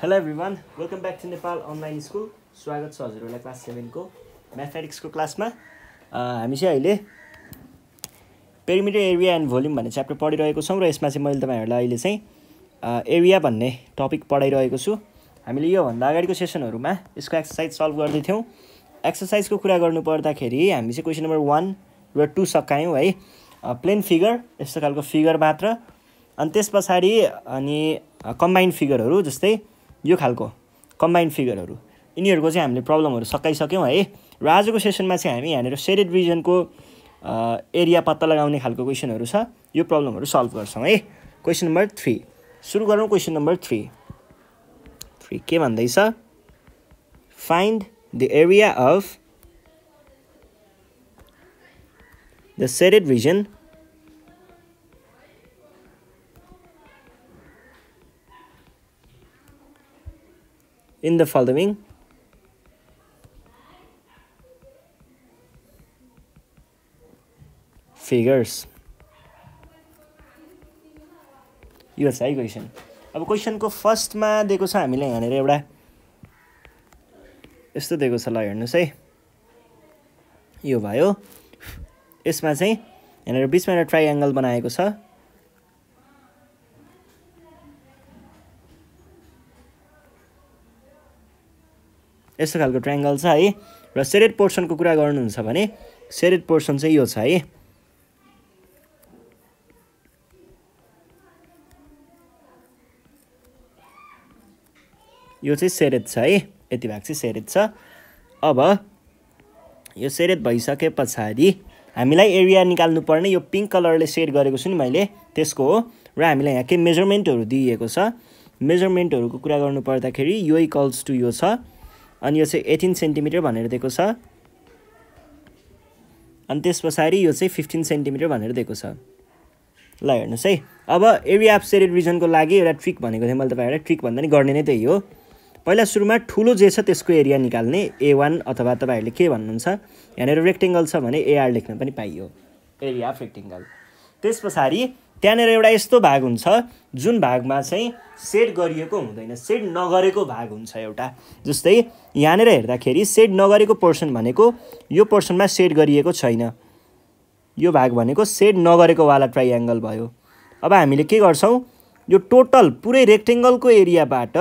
Hello everyone, welcome back to Nepal Online School. स्वागत छ हजुरहरूलाई क्लास 7 को म्याथमेटिक्स को क्लासमा। हामी चाहिँ अहिले पेरिमिटर एरिया एन्ड भोल्युम भन्ने च्याप्टर पढिरहेको छौं र यसमा चाहिँ मैले तपाईहरुलाई अहिले चाहिँ एरिया भन्ने टपिक पढाइरहेको छु। हामीले यो भन्दा अगाडिको सेसनहरुमा यसको एक्सरसाइज सल्भ गर्दै थियौं। एक्सरसाइजको कुरा गर्नु पर्दाखेरि हामी चाहिँ क्वेशन नम्बर 1 र 2 सकायौं है। प्लेन फिगर यस्तो खालको फिगर मात्र अनि त्यसपछि अनि कम्बाइन्ड फिगरहरु जस्तै यो खालको कम्बाइन्ड फिगरहरु यिनीहरुको चाहिँ हामीले प्रब्लमहरु सकाइसक्यौं है। र आजको सेसनमा चाहिँ हामी यहाँनेर शेडेड रिजनको एरिया पत्ता लगाउने खालको क्वेशनहरु छ। यो प्रब्लमहरु सल्भ गर्छौं है। क्वेशन नम्बर 3 सुरु गरौँ। क्वेशन नम्बर 3 के भन्दैछ? Find the area of the shaded region in the following figures. यो छ है क्वेशन। अब क्वेशनको फर्स्टमा दिएको छ हामीले यहाँनेर एउटा यस्तो दिएको छ। ल हेर्नुस् है, यो भयो। यसमा चाहिँ यहाँनेर बीचमा एउटा ट्रायंगल बनाएको छ। यस्तो खालको ट्रायंगल छ है। र शेडेड पोर्सनको कुरा गर्नुहुन्छ भने शेडेड पोर्सन चाहिँ यो छ है। यो चाहिँ शेडेड छ है। यति भाग चाहिँ शेडेड छ। अब यो शेडेड भइसकेपछि हामीलाई एरिया निकाल्नु पर्ने यो पिंक कलरले शेड गरेको छु नि मैले त्यसको हो। र हामीलाई यहाँ के मेजरमेन्टहरु दिएको छ। मेजरमेन्टहरुको कुरा गर्नु पर्दाखेरि यो इक्वल्स टु यो छ अनि यो चाहिँ 18 सेन्टिमिटर भनेर दिएको छ अनि त्यसपछि यो चाहिँ 15 सेन्टिमिटर भनेर दिएको छ। ल हेर्नुस् है। अब एरिया अफ शेडेड रिजनको लागि एउटा ट्रिक भनेको थिएँ मैले तपाईहरुलाई। ट्रिक भन्दा नि गर्ने नै त्यही हो। पहिला सुरुमा ठुलो जे छ त्यसको एरिया निकाल्ने A1 अथवा तपाईहरुले के भन्नुहुन्छ यहाँनेर रेक्टेंगल छ भने AR लेख्न पनि पाइयो, एरिया अफ रेक्टेंगल। त्यसपछि त्यहाँनेर एउटा यस्तो भाग हुन्छ जुन भागमा चाहिँ शेड गरिएको हुँदैन, शेड नगरेको भाग हुन्छ एउटा। जस्तै यहाँनेर हेर्दाखेरि शेड नगरेको पोर्सन भनेको यो पोर्सनमा शेड गरिएको छैन। यो भाग भनेको शेड नगरेको वाला ट्रायंगल भयो। अब हामीले के गर्छौं, यो टोटल पुरै रेक्टेंगलको एरियाबाट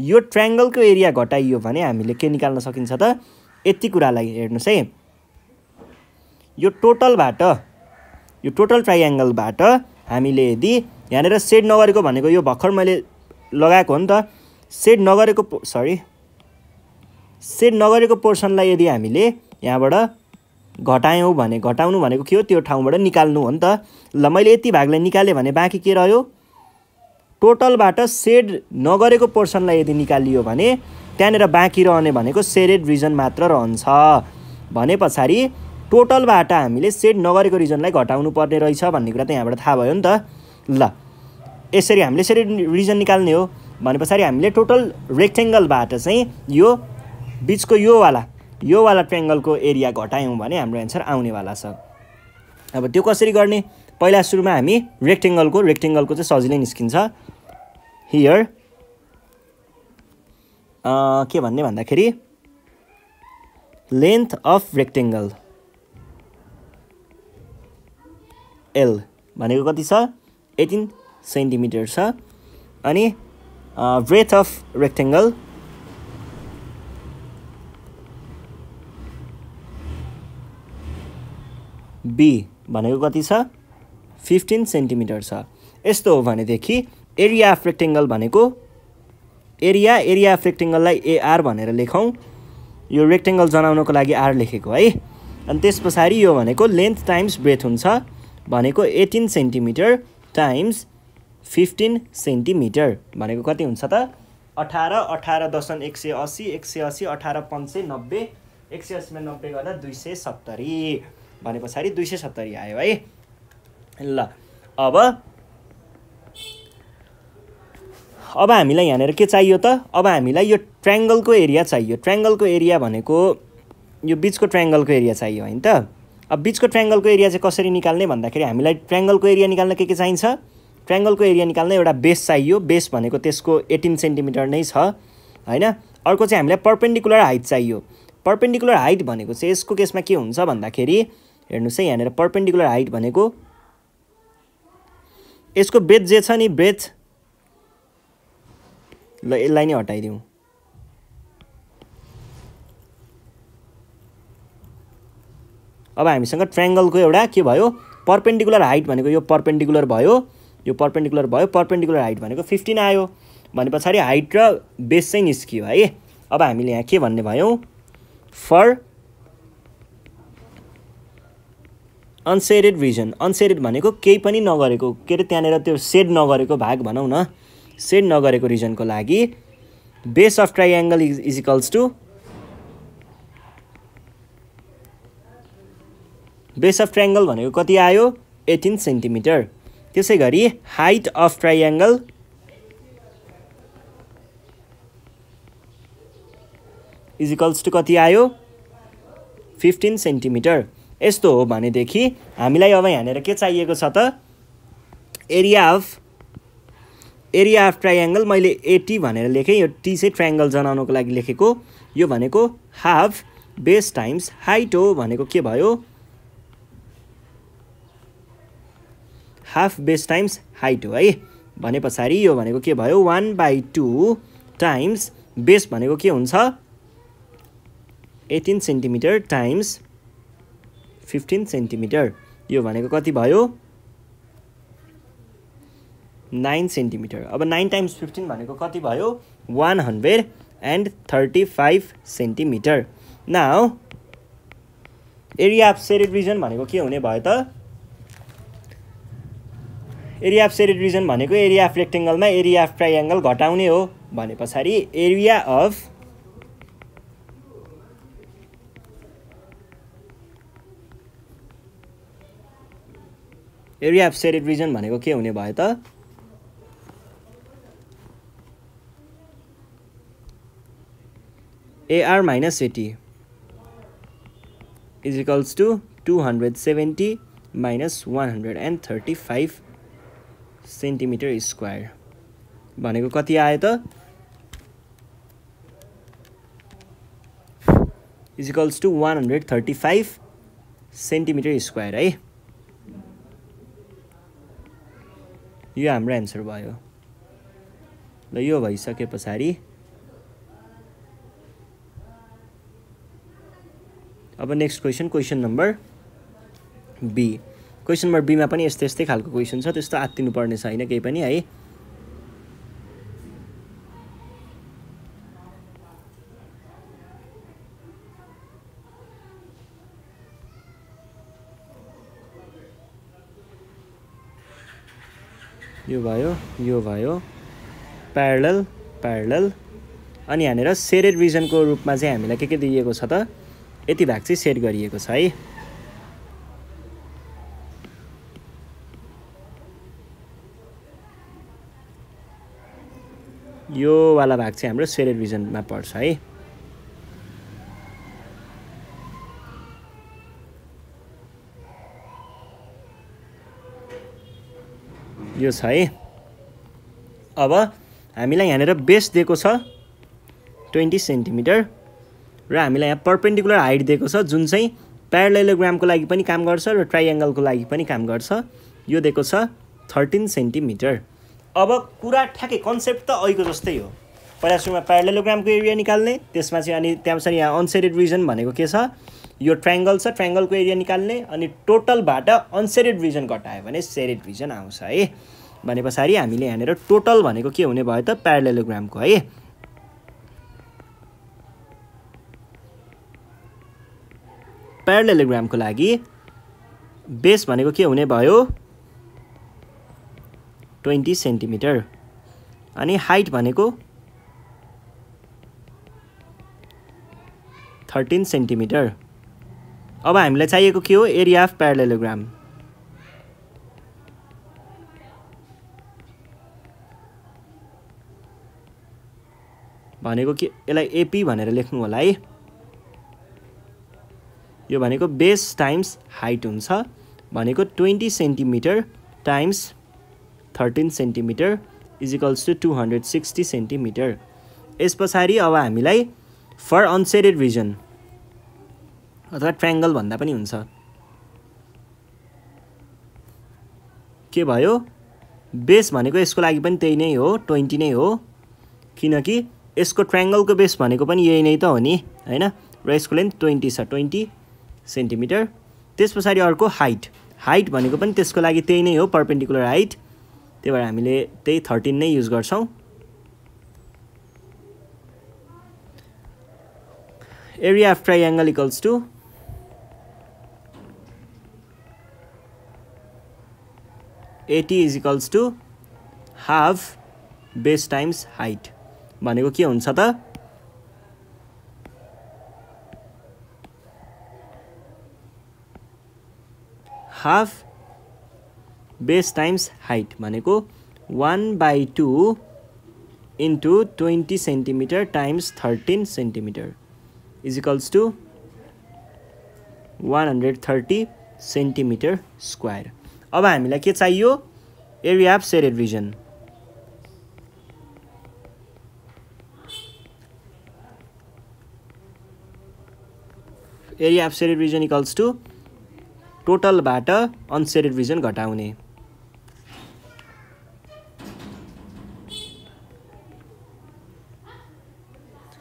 यो ट्रायंगलको एरिया घटाइयो भने हामीले के निकाल्न सकिन्छ त? यति कुरालाई हेर्नुस् है। यो टोटलबाट यो टोटल ट्रायंगलबाट हामीले यदि यहाँनेर शेड नगरेको भनेको यो भर्खर मैले लगाएको हो नि त। शेड नगरेको पोर्सनलाई यदि हामीले यहाँबाट घटायौं भने घटाउनु भनेको के हो? त्यो ठाउँबाट निकाल्नु हो नि त। ल मैले यति भागलाई निकाले भने बाँकी के रह्यो? टोटलबाट शेड नगरेको पोर्सनलाई यदि निकालियो भने त्यहाँनेर बाँकी रहने भनेको शेडेड रिजन मात्र रहन्छ। भनेपछि टोटलबाट हामीले शेड नगरेको रिजनलाई घटाउनु पर्ने रहेछ भन्ने कुरा त यहाँबाट थाहा भयो नि त। ल यसरी हामीले शेडेड रिजन निकाल्ने हो भनेपछि हामीले टोटल रेक्टेंगलबाट चाहिँ यो बीचको यो वाला ट्रायंगलको एरिया घटायौं भने हाम्रो आन्सर आउने वाला छ। अब त्यो कसरी गर्ने? पहिला सुरुमा हामी रेक्टेंगलको चाहिँ सजिलै निस्किन्छ। हियर के भन्ने भन्दाखेरि लेन्थ अफ रेक्टेंगल L भनेको कति छ? 18 सेन्टिमिटर छ। अनि ब्रेथ अफ रेक्टेंगल B भनेको कति छ? 15 सेन्टिमिटर छ। यस्तो हो भनेदेखि एरिया अफ रेक्टेंगल भनेको एरिया अफ रेक्टेंगललाई AR भनेर लेखौं। यो रेक्टेंगल जनाउनको लागि R लेखेको है। अनि त्यसपछि यो भनेको लेन्थ टाइम्स ब्रेथ हुन्छ भनेको 18 सेन्टिमिटर टाइम्स 15 सेन्टिमिटर भनेको कति हुन्छ त? 18 180 180 18 590 180 मा 90 गर्दा 270 भनेपछि 270 आयो है। ल अब हामीलाई यहाँनेर के चाहियो त? अब हामीलाई यो ट्रायंगलको एरिया चाहियो। ट्रायंगलको एरिया भनेको यो बीचको ट्रायंगलको एरिया चाहियो हैन त। अब बीचको ट्रायंगलको एरिया चाहिँ कसरी निकाल्ने भन्दाखेरि हामीलाई ट्रायंगलको एरिया निकाल्न के चाहिन्छ? ट्रायंगलको एरिया निकाल्न एउटा बेस चाहियो। बेस भनेको त्यसको 18 सेन्टिमिटर नै छ हैन। अर्को चाहिँ हामीलाई परपेन्डिकुलर हाइट चाहियो। परपेन्डिकुलर हाइट भनेको चाहिँ यसको केसमा के हुन्छ भन्दाखेरि हेर्नुस् है, यहाँनिर परपेन्डिकुलर हाइट भनेको यसको ब्रेथ जे छ नि, ब्रेथ ल यसलाई नै हटाइदिउँ। अब हामीसँग ट्रायंगलको एउटा के भयो, परपेन्डिकुलर हाइट भनेको यो परपेन्डिकुलर भयो, यो परपेन्डिकुलर भयो, परपेन्डिकुलर हाइट भनेको 15 आयो। भने पछाडि हाइट र बेस चाहिँ निस्कियो है। अब हामीले यहाँ के भन्ने भयौँ, फर अनसेडेड रिजन। अनसेडेड भनेको केही पनि नगरेको, के अरे त्यहाँनिर त्यो सेड नगरेको भाग भनौँ न, सेड नगरेको रिजनको लागि base of triangle is equals to base of triangle भनेको कति आयो, 18 सेन्टिमिटर। त्यसै गरी height of triangle is equals to कति आयो, 15 सेन्टिमिटर। यस्तो हो भनेदेखि हामीलाई अब यहाँनिर के चाहिएको छ त, एरिया अफ ट्रायंगल मैले 80 भनेर लेखेँ। यो टी चाहिँ ट्रायंगल जनाउनको लागि लेखेको। यो भनेको हाफ बेस टाइम्स हाइट हो भनेको के भयो, हाफ बेस टाइम्स हाइट हो है। भने पछाडि यो भनेको के भयो, 1/2 टाइम्स बेस भनेको के हुन्छ, 18 सेन्टिमिटर टाइम्स 15 सेन्टिमिटर। यो भनेको कति भयो, 9 सेन्टिमिटर। अब 9 टाइम्स 15 भनेको कति भयो, 135 centimetre. Now area of shaded region भनेको के हुने भयो त, एरिया अफ सेडेड रिजन भनेको एरिया अफ रेक्टेंगलमा एरिया अफ ट्रायंगल घटाउने हो। भने पछाडि एरिया अफ सेडेड रिजन भनेको के हुने भयो त, AR minus 80 is equals to 270 minus 135 centimetre square. भनेको कति आयो त, is equals to 135 centimetre square है। यो हाम्रो एन्सर भयो। ल यो भइसके पछाडि अब next question, question number B. Question number बीमा पनि यस्तै खालको क्वेसन छ, त्यस्तो आत्तिनु पर्ने छैन केही पनि है। यो भयो प्यारलल अनि यहाँनिर सेडेड रिजनको रूपमा चाहिँ हामीलाई के दिएको छ त, यति भाग चाहिँ सेट गरिएको छ है। यो वाला भाग चाहिँ हाम्रो सेडेड रिजनमा पर्छ है। यो छ है। अब हामीलाई यहाँनिर बेस दिएको छ 20 सेन्टिमिटर र हामीलाई यहाँ परपेन्डिकुलर हाइट दिएको छ, जुन चाहिँ प्यारालेलोग्रामको लागि पनि काम गर्छ र ट्रायंगलको लागि पनि काम गर्छ। यो दिएको छ 13 सेन्टिमिटर। अब कुरा ठ्याक्कै कन्सेप्ट त अहिलेको जस्तै हो। पहिला सुरुमा प्यारालेलोग्रामको एरिया निकाल्ने, त्यसमा चाहिँ अनि त्यहाँपछि यहाँ अनसेडेड रिजन भनेको के छ, यो ट्रायंगल छ, ट्रायंगलको एरिया निकाल्ने अनि टोटलबाट अनसेडेड रिजन घटायो भने सेडेड रिजन आउँछ है। भने पछाडि हामीले यहाँनिर टोटल भनेको के हुने भयो त, प्यारालेलोग्रामको है। प्यारालेलोग्रामको लागि बेस भनेको के हुने भयो, 20 सेन्टिमिटर अनि हाइट भनेको 13 सेन्टिमिटर। अब हामीलाई चाहिएको के हो, एरिया अफ प्यारालेलोग्राम। भनेको के, यसलाई एपी भनेर लेख्नु होला है। यो भनेको बेस टाइम्स हाइट हुन्छ, भनेको 20 centimetre times 13 centimetre is equals to 260 centimetre. यस पछाडि अब हामीलाई फर अनसेडेड रिजन अथवा ट्रायंगल भन्दा पनि हुन्छ के भयो बेस भनेको यसको लागि पनि त्यही नै हो 20 नै हो किनकि यसको ट्रायंगलको बेस भनेको पनि यही नै त हो नि हैन र यसको लेन्थ 20 छ 20 सेन्टिमिटर। त्यसपछि अर्को हाइट भनेको पनि त्यसको लागि त्यही नै हो परपेन्डिकुलर हाइट त्यही भएर हामीले त्यही 13 नै युज गर्छौं। Area of triangle equals to AT is equals to half base times height भनेको के हुन्छ त हाफ बेस टाइम्स हाइट भनेको 1/2 into 20 centimetre times 13 centimetre is equals to 130 centimetre square. अब हामीलाई के चाहियो area of shaded region. Area of shaded region equals to टोटलबाट अनसेडेड रिजन घटाउने।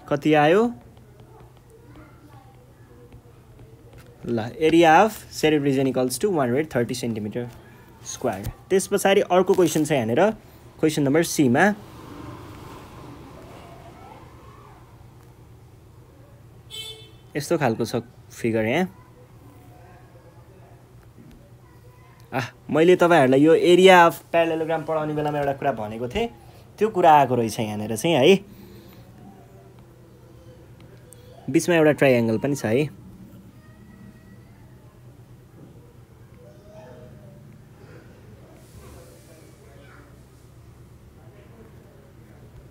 कति आयो ल area of shaded region equals to 130 centimetre square. त्यसपछि अर्को क्वेशन छ यहाँनिर क्वेशन नम्बर सी मा यस्तो खालको छ फिगर यहाँ मैले तपाईहरुलाई यो एरिया अफ प्यारालेलोग्राम पढाउने बेलामा एउटा कुरा भनेको थिएँ त्यो कुरा आएको रहेछ यहाँनिर चाहिँ है बीचमा एउटा ट्रायंगल पनि छ है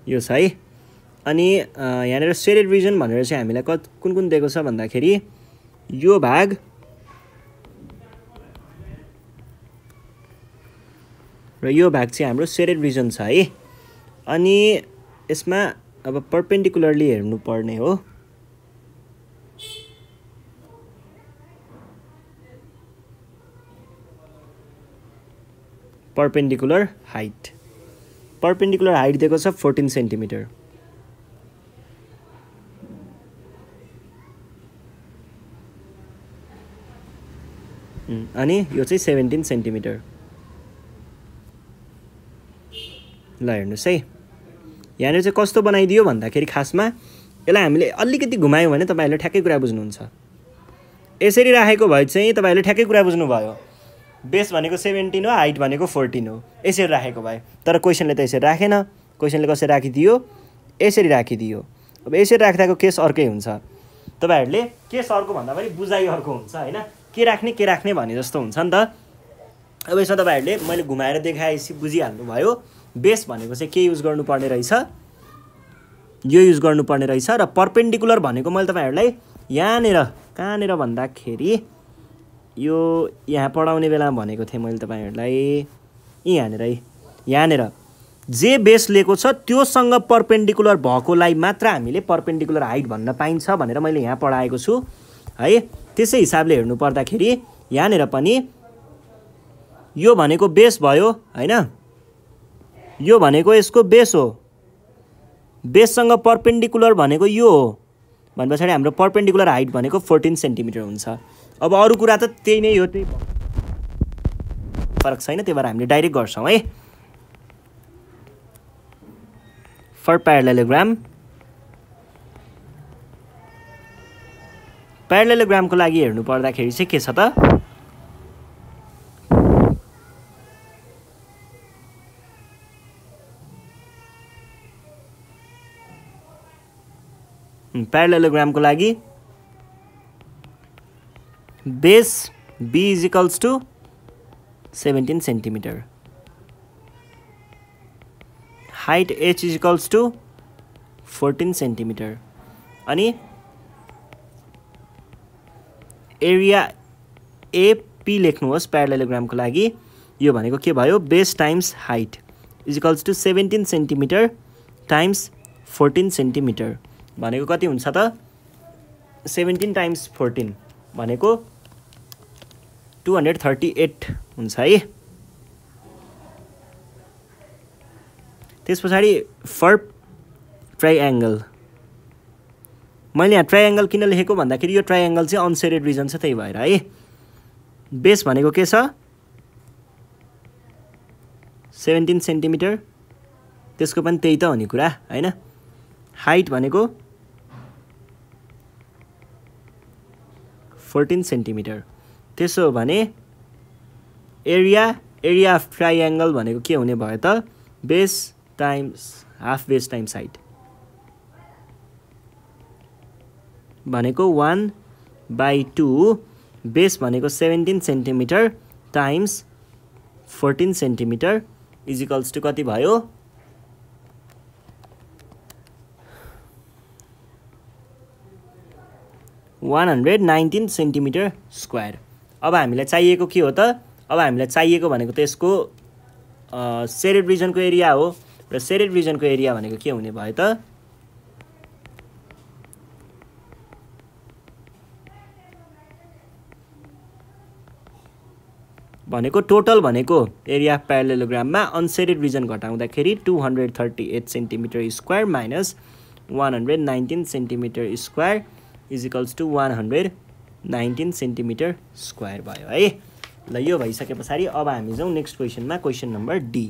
यो छ है अनि यहाँनिर सेडेड रिजन भनेर चाहिँ हामीलाई कुन कुन दिएको छ भन्दाखेरि यो भाग र यो भाग चाहिँ हाम्रो सेडेड रिजन छ है अनि यसमा अब परपेन्डिकुलरली हेर्नु पर्ने हो परपेन्डिकुलर हाइट दिएको छ 14 सेन्टिमिटर अनि यो चाहिँ 17 सेन्टिमिटर ल हेर्नुस् है यहाँनिर चाहिँ कस्तो बनाइदियो भन्दाखेरि खासमा यसलाई हामीले अलिकति घुमायौं भने तपाईहरुले ठ्याक्कै कुरा बुझ्नुहुन्छ यसरी राखेको भए चाहिँ तपाईहरुले ठ्याक्कै कुरा बुझ्नुभयो बेस भनेको 17 हो हाइट भनेको 14 हो यसरी राखेको भए तर क्वेशनले त यसरी राखेन क्वेशनले कसरी राखिदियो यसरी राखिदियो अब यसरी राख्दाको केस अर्कै हुन्छ तपाईहरुले केस अर्को भन्दा पनि बुझाइ अर्को हुन्छ हैन के राख्ने भने जस्तो हुन्छ नि त अब यसमा तपाईहरुले मैले घुमाएर देखाएपछि बुझिहाल्नु भयो बेस भनेको चाहिँ के युज गर्नुपर्ने रहेछ यो युज गर्नुपर्ने रहेछ र परपेन्डिकुलर भनेको मैले तपाईहरुलाई यहाँनिर कहाँनिर भन्दाखेरि यो यहाँ पढाउने बेलामा भनेको थिएँ मैले तपाईहरुलाई यहाँनिर जे बेस लिएको छ त्योसँग परपेन्डिकुलर भएकोलाई मात्र हामीले परपेन्डिकुलर हाइट भन्न पाइन्छ भनेर मैले यहाँ पढाएको छु है त्यसै हिसाबले हेर्नु पर्दाखेरि यहाँनिर पनि यो भनेको बेस भयो हैन यो भनेको यसको बेस हो बेससँग परपेन्डिकुलर भनेको यो हो भनेपछि हाम्रो परपेन्डिकुलर हाइट भनेको 14 सेन्टिमिटर हुन्छ अब अरु कुरा त त्यही नै हो त्यही फरक छैन त्यही भएर हामीले डाइरेक्ट गर्छौं है फर प्यारालेलोग्रामको लागि हेर्नु पर्दाखेरि चाहिँ के छ त प्यारालेलोग्रामको लागि base B is equals to 17 centimetre height H is equals to 14 centimetre अनि एरिया AP लेख्नुहोस् प्यारालेलोग्रामको लागि यो भनेको के भयो base times height is equals to 17 centimetre times 14 centimetre भनेको कति हुन्छ त 17 टाइम्स 14 भनेको 238 हुन्छ है। त्यस पछाडि फर ट्राइएङ्गल मैले यहाँ ट्राइएङ्गल किन लेखेको भन्दाखेरि यो ट्राइएङ्गल चाहिँ अनसेडेड रिजन छ त्यही भएर है। बेस भनेको के छ 17 सेन्टिमिटर त्यसको पनि त्यही त हो नि कुरा हैन। हाइट भनेको 14 सेन्टिमिटर त्यसो भने एरिया अफ ट्राइएङ्गल भनेको के हुने भयो त base times half base times height भनेको 1/2 बेस भनेको 17 centimetre times 14 centimetre is equals to कति भयो 119 सेन्टिमिटर स्क्वायर। अब हामीलाई चाहिएको के हो त अब हामीलाई चाहिएको भनेको त यसको सेडेड रिजनको एरिया हो र सेडेड रिजनको एरिया भनेको के हुने भयो त भनेको टोटल भनेको एरिया अफ प्यारालेलोग्राममा अनसेडेड रिजन घटाउँदाखेरि 238 centimetre square minus 119 centimetre square is equals to 119 centimetre square भयो है। ल यो भइसके पछाडि अब हामी जाउँ नेक्स्ट क्वेसनमा क्वेसन नम्बर डी।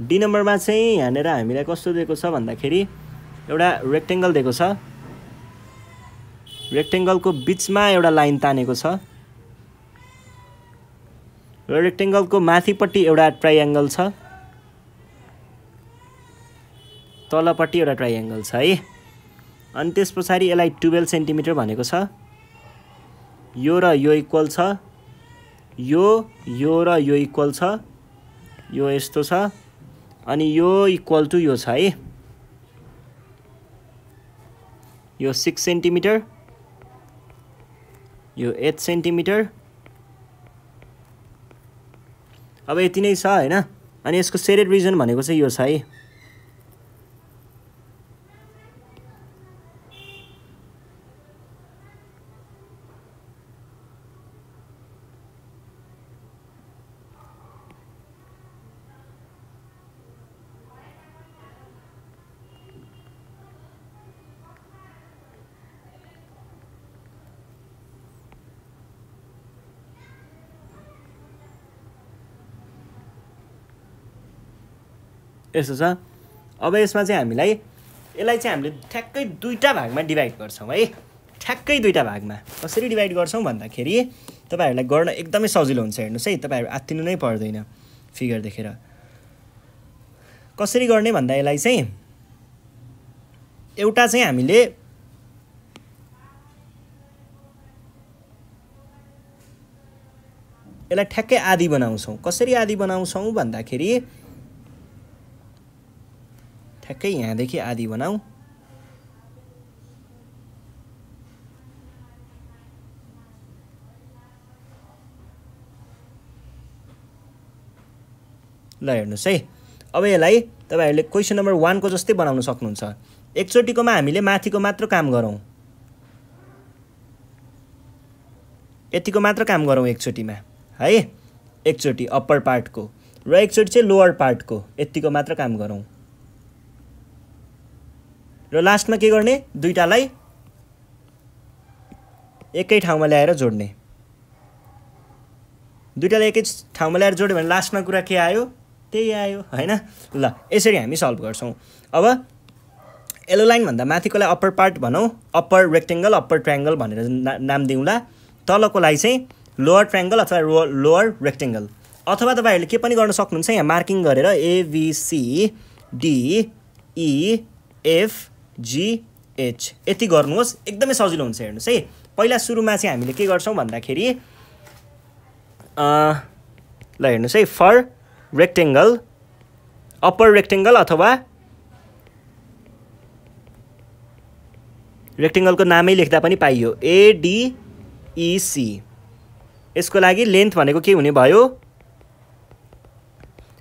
डी नम्बरमा चाहिँ यहाँनिर हामीलाई कस्तो दिएको छ भन्दाखेरि एउटा रेक्टेङ्गल दिएको छ रेक्टेङ्गलको बिचमा एउटा लाइन तानेको छ र रेक्टेङ्गलको माथिपट्टि एउटा ट्राइएङ्गल छ तलपट्टि एउटा ट्राइएङ्गल छ है। अनि त्यस पछाडि यसलाई 12 सेन्टिमिटर भनेको छ यो र यो इक्वल छ यो र यो इक्वल छ यो यस्तो छ अनि यो इक्वल टु यो छ है। यो 6 सेन्टिमिटर यो 8 सेन्टिमिटर अब यति नै छ हैन। अनि यसको सेडेड रिजन भनेको चाहिँ यो छ है। यस्तो छ। अब यसमा चाहिँ हामीलाई यसलाई चाहिँ हामीले ठ्याक्कै दुईटा भागमा डिभाइड गर्छौँ है। ठ्याक्कै दुईटा भागमा कसरी डिभाइड गर्छौँ भन्दाखेरि तपाईहरुलाई गर्न एकदमै सजिलो हुन्छ। हेर्नुस् है तपाईहरु आत्तिनु नै पर्दैन फिगर देखेर। कसरी गर्ने भन्दा यसलाई चाहिँ एउटा चाहिँ हामीले यसलाई ठ्याक्कै आधी बनाउँछौँ। कसरी आधी बनाउँछौँ भन्दाखेरि ठ्याक्कै यहाँदेखि आधी बनाऊ ल हेर्नुस् है। अब यसलाई तपाईहरुले क्वेशन नम्बर 1 को जस्तै बनाउन सक्नुहुन्छ। एकचोटीकोमा हामीले माथिको मात्र काम गरौँ यतिको मात्र काम गरौँ एकचोटीमा है। एकचोटी अप्पर पार्टको र एकचोटी चाहिँ लोअर पार्टको यतिको मात्र काम गरौँ र लास्टमा के गर्ने दुईटालाई एकै ठाउँमा ल्याएर जोड्ने। दुईटालाई एकै ठाउँमा ल्याएर जोड्यो भने लास्टमा कुरा के आयो त्यही आयो हैन। ल यसरी हामी सल्भ गर्छौँ। अब येलो लाइन भन्दा माथिकोलाई अप्पर पार्ट भनौँ अप्पर रेक्टेङ्गल अप्पर ट्रायङ्गल भनेर नाम दिउँला। तलकोलाई चाहिँ लोअर ट्रायङ्गल अथवा लोअर रेक्टेङ्गल अथवा तपाईहरुले के पनि गर्न सक्नुहुन्छ यहाँ मार्किङ गरेर ABC D E F G H यति गर्नुहोस् एकदमै सजिलो हुन्छ। हेर्नुस् है पहिला सुरुमा चाहिँ हामीले के गर्छौं भन्दाखेरि ल हेर्नुस् है फर रेक्टेङ्गल अप्पर रेक्टेङ्गल अथवा रेक्टेङ्गलको नामै लेख्दा पनि पाइयो एडिइसी। यसको लागि लेन्थ भनेको के हुने भयो?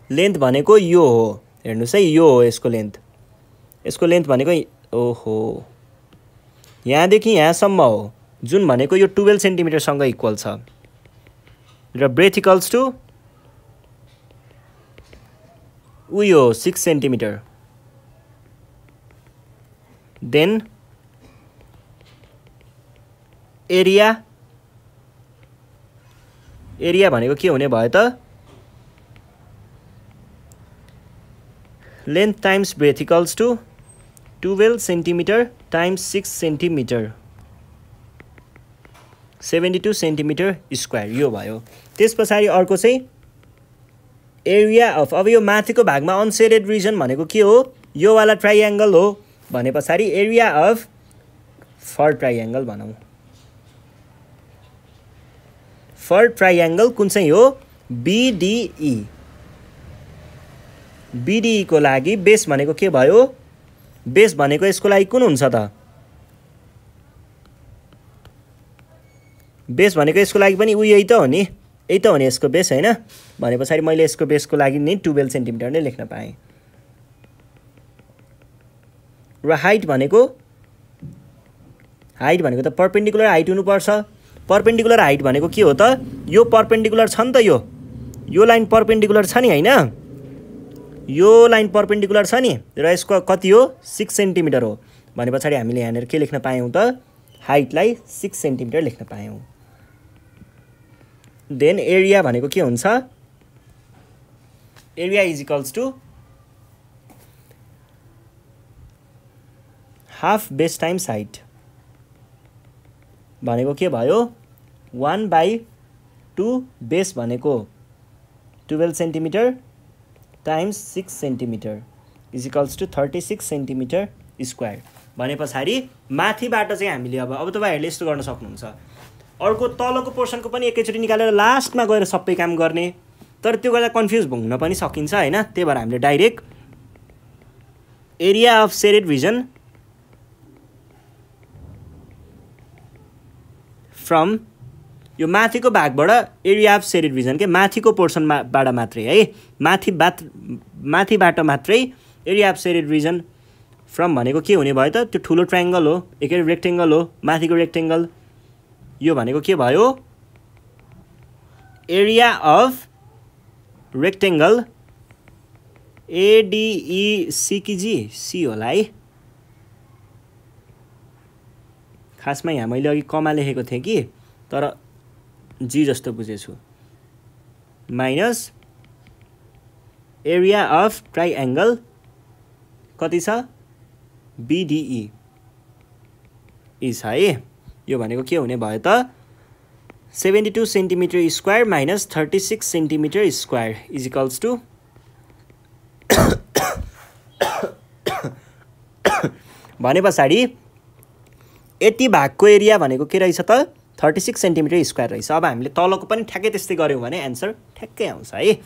लेन्थ भनेको यो हो, हेर्नुहोस् है, यो हो यसको लेन्थ। यसको लेन्थ भनेको ओहो यहाँदेखि यहाँसम्म हो, जुन भनेको यो 12 सेन्टिमिटरसँग इक्वल छ। र ब्रेथ इक्वल्स टु उयो 6 सेन्टिमिटर। देन एरिया भनेको के हुने भयो त? Length times breadth equals to 12 centimetre times 6 centimetre, 72 centimetre square यो भयो। त्यस पछाडि अर्को चाहिँ एरिया अफ, अब यो माथिको भागमा अनसेडेड रिजन भनेको के हो? यो वाला ट्राइएङ्गल हो भने पछाडि एरिया अफ फर ट्राइएङ्गल भनौँ। फर ट्राइएङ्गल कुन चाहिँ हो? बिडिई। बिडिई को लागि बेस भनेको के भयो? बेस भनेको यसको लागि कुन हुन्छ त? बेस भनेको यसको लागि पनि यही त हो नि, यही त हो नि यसको बेस हैन? भने पछाडि मैले यसको बेसको लागि नि 12 सेन्टिमिटर नै लेख्न पाएँ। र हाइट भनेको त परपेन्डिकुलर हाइट हुनुपर्छ। परपेन्डिकुलर हाइट भनेको के हो त? यो परपेन्डिकुलर छ नि त, यो लाइन परपेन्डिकुलर छ नि हैन? यो लाइन परपेन्डिकुलर छ नि, र यसको कति हो? 6 सेन्टिमिटर हो। भने पछाडि हामीले यहाँनिर के लेख्न पायौँ त? हाइटलाई 6 सेन्टिमिटर लेख्न पायौँ। देन एरिया भनेको के हुन्छ? Area is equals to half base times height. भनेको के भयो? 1/2 बेस भनेको 12 centimetre times 6 centimetre is equals to 36 centimetre square. भने पछाडि माथिबाट चाहिँ हामीले अब तपाईँहरूले यस्तो गर्न सक्नुहुन्छ, अर्को तलको पोर्सनको पनि एकैचोटि निकालेर लास्टमा गएर सबै काम गर्ने, तर त्यो गर्दा कन्फ्युज हुन पनि सकिन्छ हैन? त्यही भएर हामीले direct area of shaded region from यो माथिको भागबाट एरिया अफ सेडेड रिजन के माथिको पोर्सनबाट मात्रै है, माथिबाट मात्रै area of shaded region from भनेको के हुने भयो त? त्यो ठुलो ट्रायङ्गल हो, एकै रेक्टेङ्गल हो, माथिको रेक्टेङ्गल। यो भनेको के भयो? एरिया अफ रेक्टेङ्गल एडिइसी कि जी? सी होला है। खासमा यहाँ मैले अघि कमा लेखेको थिएँ कि, तर जी जस्तो बुझेछु। माइनस एरिया अफ ट्राइएङ्गल कति छ? बिडिई इज है। यो भनेको के हुने भयो त? 72 centimetre square minus 36 centimetre square is equals to भने पछाडि यति भागको एरिया भनेको के रहेछ त? 36 सेन्टिमिटर स्क्वायर रहेछ। अब हामीले तलको पनि ठ्याक्कै त्यस्तै गऱ्यौँ भने एन्सर ठ्याक्कै आउँछ है।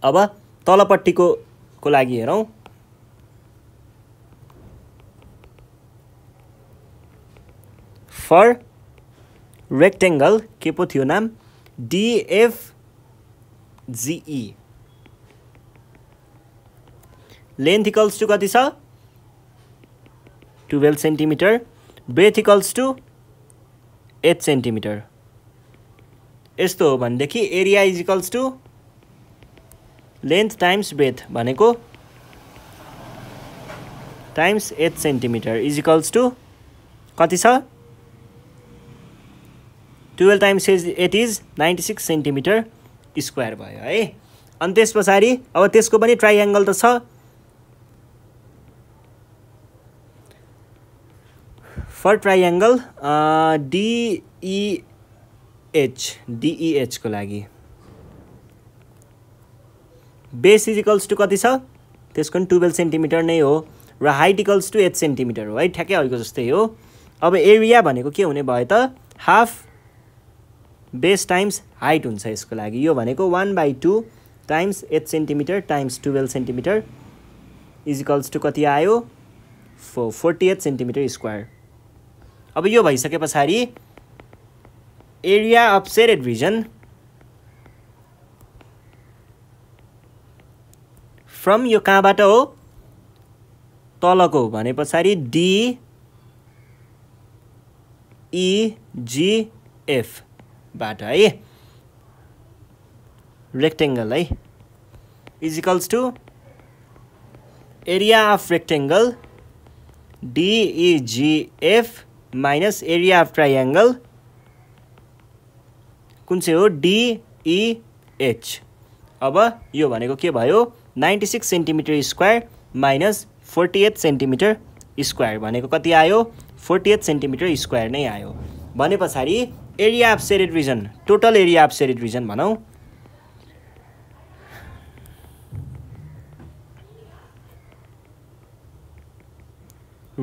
अब तलपट्टिको लागि हेरौँ। फर रेक्टेङ्गल के पो थियो नाम? डिएफजिई। लेन्थ इक्वल्स टु कति छ? 12 centimetre. Breadth equals to 8 centimetre. यस्तो हो भनेदेखि area is equals to length times breadth भनेको times 8 centimetre is equals to कति छ? 12 टाइम्स 8 इज 96 सेन्टिमिटर स्क्वायर भयो है। अनि त्यस पछाडि अब त्यसको पनि ट्राइएङ्गल त छ। फर ट्राइएङ्गल डिइएच को लागि बेस इज इक्वल्स टु कति छ? त्यसको पनि 12 सेन्टिमिटर नै हो र हाइट इक्वल्स टु 8 सेन्टिमिटर हो है, ठ्याक्कै अहिलेको जस्तै हो। अब एरिया भनेको के हुने भयो त? हाफ बेस टाइम्स हाइट हुन्छ यसको लागि। यो भनेको 1/2 times 8 centimetre times 12 centimetre is equals to कति आयो? 48 सेन्टिमिटर स्क्वायर। अब यो भइसके पछाडि area of shaded region from यो कहाँबाट हो तलको भने पछाडि DEGF बाट है रेक्टेंगल है is equals to area of rectangle DEGF minus area of triangle कुन चाहिँ हो DEH। अब यो भनेको के भयो 96 centimetre square minus 48 centimetre square भनेको कति आयो 48 सेन्टिमिटर स्क्वायर नै आयो भने पछाडि area of shaded region total area of shaded region भनौं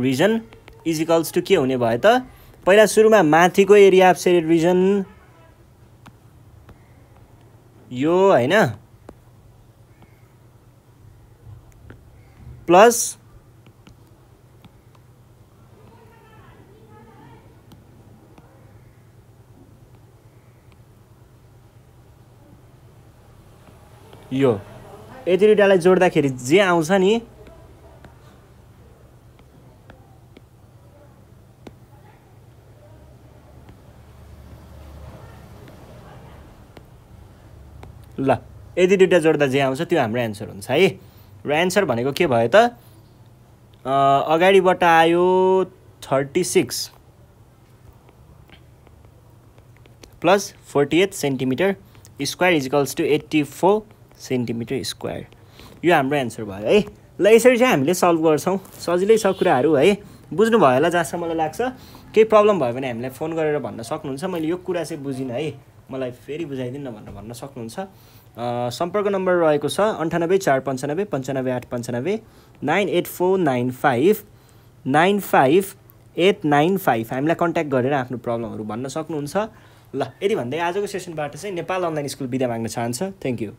रिजन इज इक्वल्स टु के हुने भयो त पहिला सुरुमा माथिको एरिया अफ सेडेड रिजन यो हैन प्लस यो यति दुईटालाई जोड्दाखेरि जे आउँछ नि ल यदि दुईटा जोड्दा जे आउँछ त्यो हाम्रो एन्सर हुन्छ है र एन्सर भनेको के भयो त अगाडिबाट आयो 36 plus 48 centimetre square is equals to 84 centimetre square यो हाम्रो एन्सर भयो है ल यसरी चाहिँ हामीले सल्भ गर्छौं सजिलै छ कुराहरू है बुझ्नु भयो होला जहाँसम्म मलाई लाग्छ केही प्रब्लम भयो भने हामीलाई फोन गरेर भन्न सक्नुहुन्छ मैले यो कुरा चाहिँ बुझिन है मलाई फेरि बुझाइदिन्न भनेर भन्न सक्नुहुन्छ सम्पर्क नम्बर रहेको छ 98 495 95 895 98495 95895 हामीलाई कन्ट्याक्ट गरेर आफ्नो प्रब्लमहरु भन्न सक्नुहुन्छ ल यदि भन्दै आजको सेसनबाट चाहिँ नेपाल अनलाइन स्कुल बिदा माग्न चाहन्छ थ्यांक यू